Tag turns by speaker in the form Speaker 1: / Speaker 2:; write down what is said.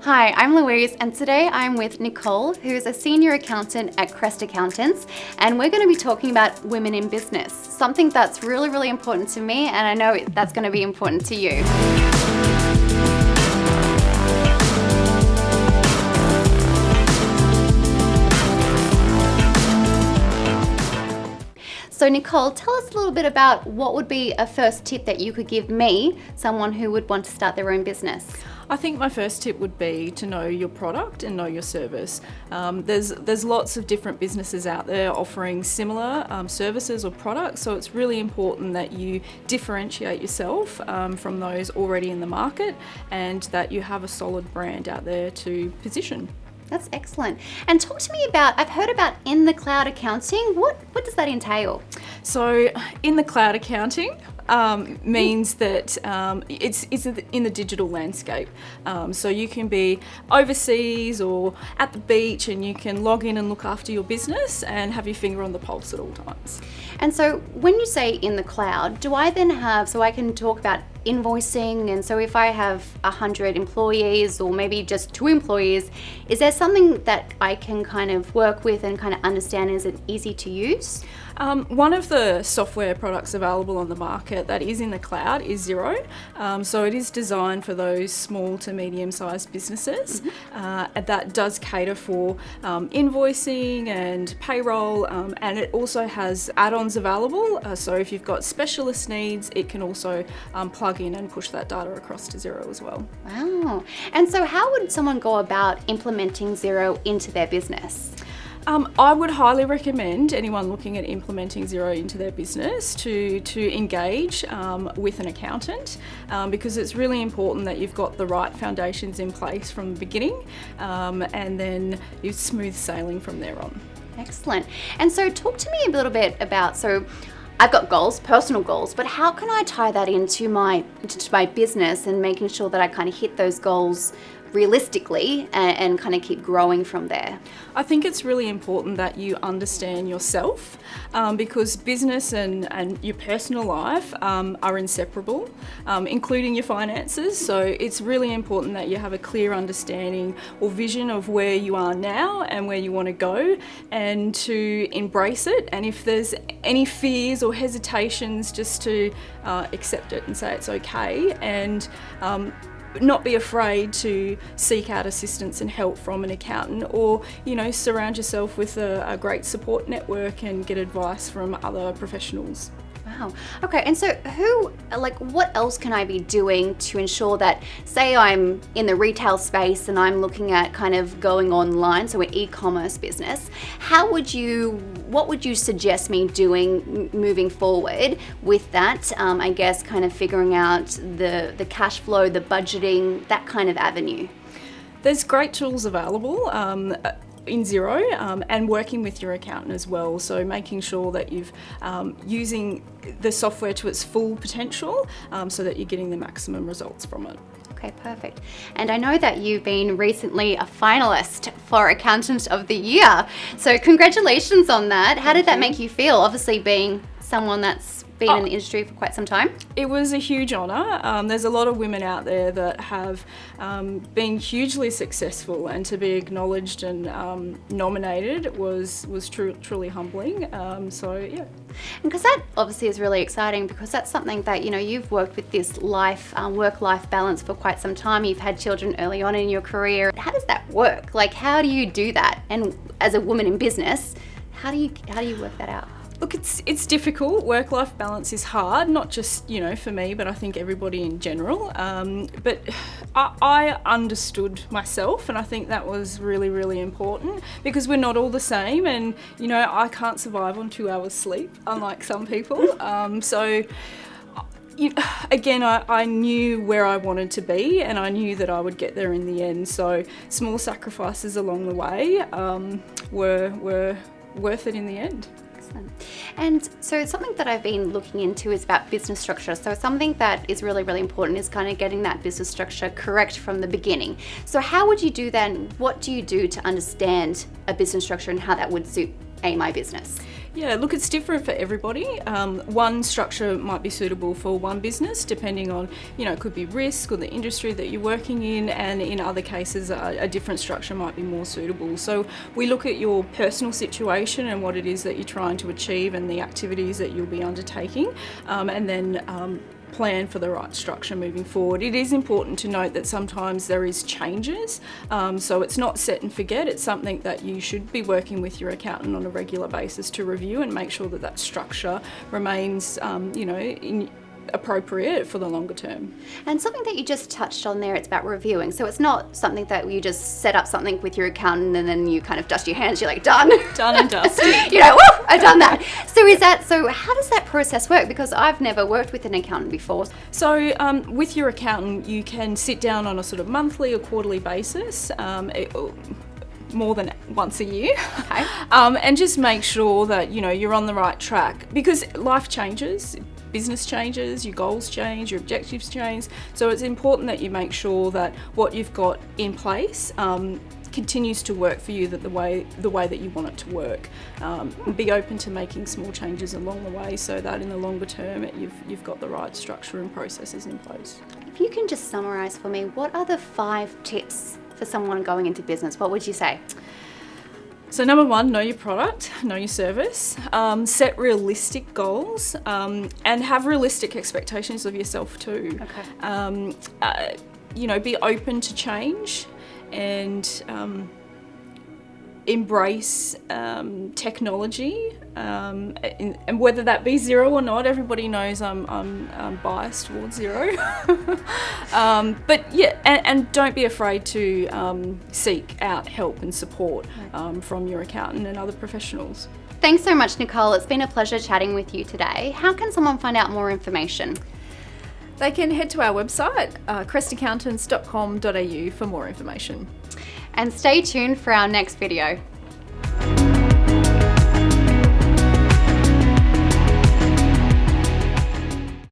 Speaker 1: Hi, I'm Louise, and today I'm with Nicole, who's a Senior Accountant at Crest Accountants, and we're going to be talking about women in business, something that's really, really important to me, and I know that's going to be important to you. So Nicole, tell us a little bit about what would be a first tip that you could give me, someone who would want to start their own business.
Speaker 2: I think my first tip would be to know your product and know your service. There's lots of different businesses out there offering similar services or products, so it's really important that you differentiate yourself from those already in the market and that you have a solid brand out there to position.
Speaker 1: That's excellent. And talk to me about, I've heard about in the cloud accounting. What does that entail?
Speaker 2: So in the cloud accounting means that it's in the digital landscape. So you can be overseas or at the beach and you can log in and look after your business and have your finger on the pulse at all times.
Speaker 1: And so when you say in the cloud, do I then have, so I can talk about invoicing, and so if I have 100 employees or maybe just 2 employees, is there something that I can kind of work with and kind of understand? Is it easy to use?
Speaker 2: One of the software products available on the market that is in the cloud is Xero. So it is designed for those small to medium-sized businesses. That does cater for invoicing and payroll, and it also has add-ons available. So if you've got specialist needs, it can also plug in and push that data across to Xero as well.
Speaker 1: Wow. And so how would someone go about implementing Xero into their business?
Speaker 2: I would highly recommend anyone looking at implementing Xero into their business to engage with an accountant because it's really important that you've got the right foundations in place from the beginning and then you're smooth sailing from there on.
Speaker 1: Excellent. And so talk to me a little bit about, so I've got goals, personal goals, but how can I tie that into my business and making sure that I kind of hit those goals realistically and kind of keep growing from there?
Speaker 2: I think it's really important that you understand yourself because business and your personal life are inseparable, including your finances. So it's really important that you have a clear understanding or vision of where you are now and where you want to go and to embrace it. And if there's any fears or hesitations, just to accept it and say it's okay, and not be afraid to seek out assistance and help from an accountant, or surround yourself with a great support network and get advice from other professionals.
Speaker 1: Wow. Okay, and so what else can I be doing to ensure that, say I'm in the retail space and I'm looking at kind of going online, so an e-commerce business, what would you suggest me doing moving forward with that? I guess kind of figuring out the cash flow, the budgeting, that kind of avenue.
Speaker 2: There's great tools available in Xero and working with your accountant as well, so making sure that you've using the software to its full potential so that you're getting the maximum results from it.
Speaker 1: Okay, perfect. And I know that you've been recently a finalist for Accountant of the Year, so congratulations on that. How did that make you feel, obviously being someone that's been in the industry for quite some time?
Speaker 2: It was a huge honour. There's a lot of women out there that have been hugely successful, and to be acknowledged and nominated was truly humbling. So yeah.
Speaker 1: Because that obviously is really exciting, because that's something that you've worked with this work-life balance for quite some time. You've had children early on in your career. How does that work? Like, how do you do that? And as a woman in business, how do you work that out?
Speaker 2: Look, it's difficult. Work-life balance is hard, not just for me, but I think everybody in general. But I understood myself, and I think that was really, really important, because we're not all the same, and I can't survive on 2 hours sleep, unlike some people. So again, I knew where I wanted to be, and I knew that I would get there in the end. So small sacrifices along the way were worth it in the end.
Speaker 1: And so something that I've been looking into is about business structure. So something that is really, really important is kind of getting that business structure correct from the beginning. So how would you do that? And what do you do to understand a business structure and how that would suit my business?
Speaker 2: Yeah, look, it's different for everybody. One structure might be suitable for one business, depending on, it could be risk or the industry that you're working in, and in other cases, a different structure might be more suitable. So we look at your personal situation and what it is that you're trying to achieve and the activities that you'll be undertaking, and then plan for the right structure moving forward. It is important to note that sometimes there is changes, so it's not set and forget. It's something that you should be working with your accountant on a regular basis to review and make sure that that structure remains, appropriate for the longer term.
Speaker 1: And something that you just touched on there, it's about reviewing. So it's not something that you just set up something with your accountant and then you kind of dust your hands, you're like, done.
Speaker 2: Done and dusted.
Speaker 1: Woo, I've done that. So how does that process work? Because I've never worked with an accountant before.
Speaker 2: So with your accountant, you can sit down on a sort of monthly or quarterly basis, more than once a year,
Speaker 1: okay.
Speaker 2: And just make sure that you're on the right track, because life changes, business changes, your goals change, your objectives change. So it's important that you make sure that what you've got in place continues to work for you, that the way that you want it to work. Be open to making small changes along the way, so that in the longer term you've got the right structure and processes in place.
Speaker 1: If you can just summarise for me, what are the 5 tips for someone going into business? What would you say?
Speaker 2: So number 1, know your product, know your service, set realistic goals, and have realistic expectations of yourself too.
Speaker 1: Okay.
Speaker 2: Be open to change and embrace technology, and whether that be zero or not. Everybody knows I'm biased towards zero. But yeah, and don't be afraid to seek out help and support from your accountant and other professionals.
Speaker 1: Thanks so much, Nicole. It's been a pleasure chatting with you today. How can someone find out more information?
Speaker 2: They can head to our website, crestaccountants.com.au, for more information.
Speaker 1: And stay tuned for our next video.